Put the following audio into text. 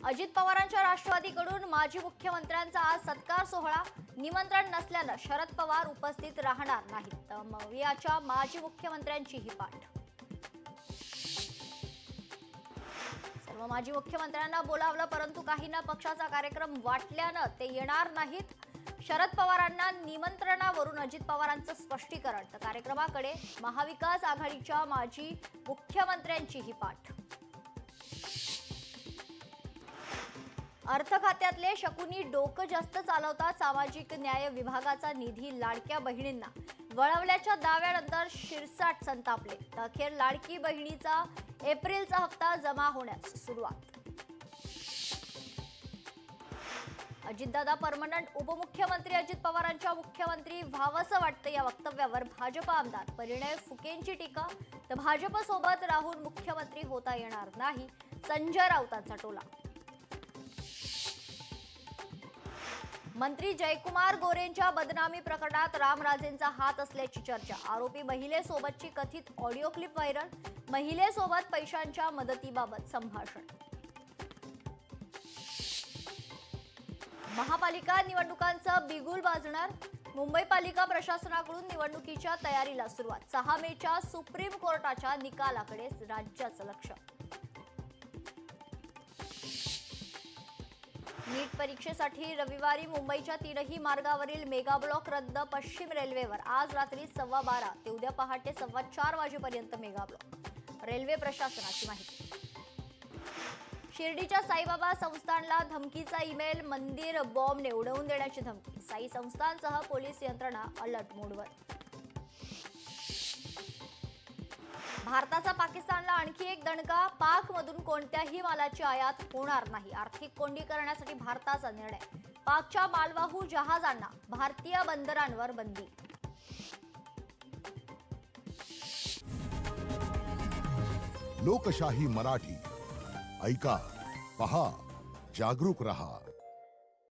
अजित पवारांच्या राष्ट्रवादीकडून माजी मुख्यमंत्र्यांचा आज सत्कार सोहळा. निमंत्रण नसल्यानं शरद पवार उपस्थित राहणार नाहीत. तर मवियाच्या माजी मुख्यमंत्र्यांची ही पाठ. सर्व माजी मुख्यमंत्र्यांना बोलावलं, परंतु काहींना पक्षाचा कार्यक्रम वाटल्यानं ते येणार नाहीत. शरद पवारांना निमंत्रणावरून अजित पवारांचं स्पष्टीकरण. तर कार्यक्रमाकडे महाविकास आघाडीच्या माजी मुख्यमंत्र्यांची ही पाठ. अर्थ खात्यातले शकुनी डोकं जास्त चालवतात. सामाजिक न्याय विभागाचा निधी लाडक्या बहिणींना वळवल्याच्या दाव्यानंतर शिरसाट संतापले. तर अखेर लाडकी बहिणीचा एप्रिलचा हप्ता जमा होण्यास सुरुवात. अजितदादा परमनंट उपमुख्यमंत्री. अजित पवारांच्या मुख्यमंत्री व्हावंसं वाटतं या वक्तव्यावर भाजप आमदार परिणय फुकेंची टीका. तर भाजपसोबत राहून मुख्यमंत्री होता येणार नाही, संजय राऊतांचा टोला. मंत्री जयकुमार गोरेंच्या बदनामी प्रकरणात रामराजेंचा हात असल्याची चर्चा. आरोपी महिलेसोबतची कथित ऑडिओ क्लिप व्हायरल. महिलेसोबत पैशांच्या मदतीबाबत संभाषण. महापालिका निवडणुकांचं बिगुल वाजणार. मुंबई पालिका प्रशासनाकडून निवडणुकीच्या तयारीला सुरुवात. 6 मेच्या सुप्रीम कोर्टाच्या निकालाकडे राज्याचं लक्ष. नीट परीक्षेसाठी रविवारी मुंबईच्या 3ही मार्गावरील मेगा ब्लॉक रद्द. पश्चिम रेल्वेवर आज रात्री 12:15 ते उद्या पहाटे 4:15 वाजेपर्यंत मेगा ब्लॉक. रेल्वे प्रशासनाची माहिती. शिर्डीच्या साईबाबा संस्थानला धमकीचा ईमेल. मंदिर बॉम्बने उडवून देण्याची धमकी. साई संस्थानसह पोलीस यंत्रणा अलर्ट मोडवर. भारताचा पाकिस्तानला आणखी एक दणका. पाकमधून कोणत्याही मालाची आयात होणार नाही. आर्थिक कोंडी करण्यासाठी भारताचा निर्णय. पाकच्या मालवाहू जहाजांना भारतीय बंदरांवर बंदी. लोकशाही मराठी ऐका, पहा, जागरूक रहा.